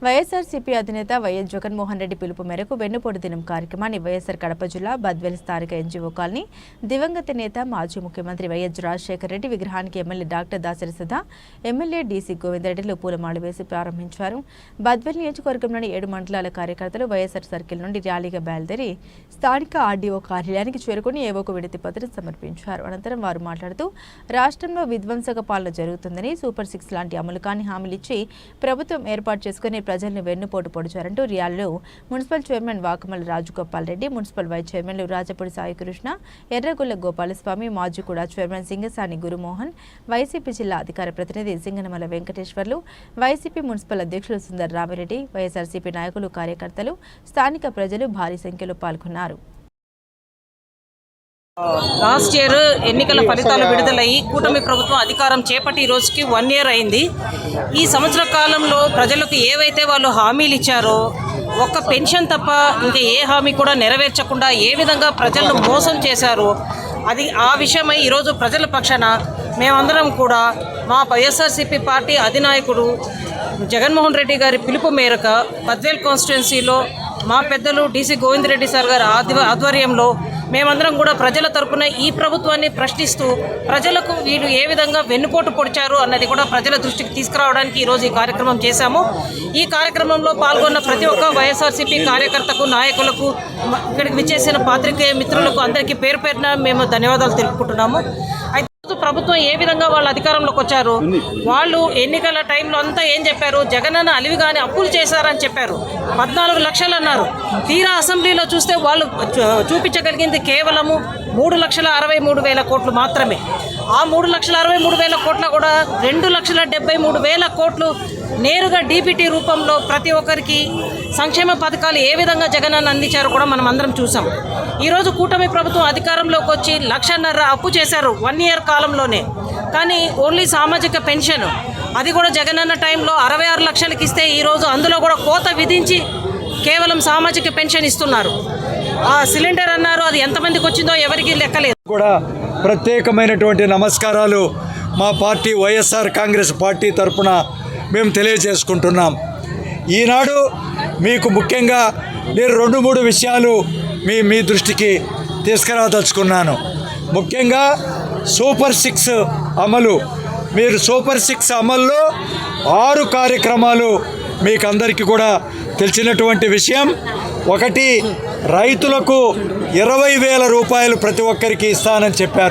వైఎస్ఆర్సీపీ అధినేత వైఎస్ జగన్మోహన్ రెడ్డి పిలుపు మేరకు వెన్నుపోటు దినం కార్యక్రమాన్ని వైఎస్ఆర్ కడప జిల్లా బద్వేల్ స్థానిక ఎన్జీఓ కాలనీ దివంగత నేత మాజీ ముఖ్యమంత్రి వైఎస్ రాజశేఖర రెడ్డి విగ్రహానికి MLA doctor Dasari Sudha, MLA DC గోవిందరెడ్డిలు పూలమాల వేసి ప్రారంభించారు. బద్వేల్ నియోజకవర్గంలోని 7 మండలాల కార్యకర్తలు వైఎస్ఆర్ సర్కిల్ నుండి ర్యాలీగా బయలుదేరి స్థానిక ఆర్డీఓ కార్యాలయానికి చేరుకుని ఏవోకు వినతి పత్రం సమర్పించారు. అనంతరం వారు మాట్లాడుతూ రాష్ట్రంలో విధ్వంసక పాలన జరుగుతుందని, సూపర్ 6 లాంటి అమలు కాని హామీలిచ్చి ప్రభుత్వం ఏర్పాటు చేసుకుని ప్రజల్ని వెన్నుపోటు పొడిచారంటూ ర్యాలీలో municipal chairman Vakamala Rajagopal Reddy, municipal vice చైర్మన్లు రాజపూడి సాయికృష్ణ, ఎర్రగొల్ల గోపాలస్వామి, మాజీ కూడా చైర్మన్ సింగసాని గురుమోహన్, వైసీపీ జిల్లా అధికార ప్రతినిధి సింగనమల వెంకటేశ్వర్లు, వైసీపీ మున్సిపల్ అధ్యక్షులు సుందర్ రామిరెడ్డి, వైఎస్ఆర్సీపీ నాయకులు, కార్యకర్తలు, స్థానిక ప్రజలు భారీ సంఖ్యలో పాల్గొన్నారు. లాస్ట్ ఇయర్ ఎన్నికల ఫలితాలు విడుదలయ్యి కూటమి ప్రభుత్వం అధికారం చేపట్టి ఈ రోజుకి 1 year అయింది. ఈ సంవత్సర కాలంలో ప్రజలకు ఏవైతే వాళ్ళు హామీలు ఇచ్చారో ఒక్క పెన్షన్ తప్ప ఇంకా ఏ హామీ కూడా నెరవేర్చకుండా ఏ విధంగా ప్రజలను మోసం చేశారో ఆ విషయమై ఈరోజు ప్రజల పక్షాన మేమందరం కూడా మా వైఎస్ఆర్సీపీ పార్టీ అధినాయకుడు జగన్మోహన్ రెడ్డి గారి పిలుపు మేరకు బద్వేల్ కాన్స్టిట్యున్సీలో మా పెద్దలు డీసీ గోవిందరెడ్డి సార్ గారి ఆధ్వర్యంలో మేమందరం కూడా ప్రజల తరపున ఈ ప్రభుత్వాన్ని ప్రశ్నిస్తూ ప్రజలకు వీళ్ళు ఏ విధంగా వెన్నుపోటు పొడిచారు అన్నది కూడా ప్రజల దృష్టికి తీసుకురావడానికి ఈరోజు ఈ కార్యక్రమం చేశాము. ఈ కార్యక్రమంలో పాల్గొన్న ప్రతి ఒక్క వైఎస్ఆర్సీపీ కార్యకర్తకు, నాయకులకు, ఇక్కడికి విచ్చేసిన పాత్రికేయ మిత్రులకు అందరికీ పేరు పేరున మేము ధన్యవాదాలు తెలుపుకుంటున్నాము. ప్రభుత్వం ఏ విధంగా వాళ్ళు అధికారంలోకి వచ్చారు, వాళ్ళు ఎన్నికల టైంలో అంతా ఏం చెప్పారు, జగనన్న అలివిగానే అప్పులు చేశారని చెప్పారు. 14 లక్షలు అన్నారు. తీరా అసెంబ్లీలో చూస్తే వాళ్ళు చూపించగలిగింది కేవలము 3,63,000 కోట్లు మాత్రమే. ఆ 3,63,000 కోట్ల కూడా 2,73,000 కోట్లు నేరుగా డీబీటీ రూపంలో ప్రతి ఒక్కరికి సంక్షేమ పథకాలు ఏ విధంగా జగనన్న అందించారో కూడా మనం అందరం చూసాం. ఈరోజు కూటమి ప్రభుత్వం అధికారంలోకి వచ్చి 1,50,000 అప్పు చేశారు 1 year కాలంలోనే. కానీ ఓన్లీ సామాజిక పెన్షన్ అది కూడా జగనన్న టైంలో 66 లక్షలకి ఇస్తే ఈరోజు అందులో కూడా కోత విధించి కేవలం సామాజిక పెన్షన్ ఇస్తున్నారు. ఆ సిలిండర్ అన్నారు, అది ఎంతమందికి వచ్చిందో ఎవరికి లెక్కలేదు. కూడా ప్రత్యేకమైనటువంటి నమస్కారాలు మా పార్టీ వైఎస్ఆర్ కాంగ్రెస్ పార్టీ తరఫున మేము తెలియజేసుకుంటున్నాం. ఈనాడు మీకు ముఖ్యంగా నేను 2-3 విషయాలు మీ దృష్టికి తీసుకురాదలుచుకున్నాను. ముఖ్యంగా సూపర్ 6 అమలు. మీరు సూపర్ 6 అమల్లో 6 కార్యక్రమాలు మీకు అందరికీ కూడా తెలిసినటువంటి విషయం. ఒకటి, రైతులకు 20,000 రూపాయలు ప్రతి ఒక్కరికి ఇస్తానని చెప్పారు.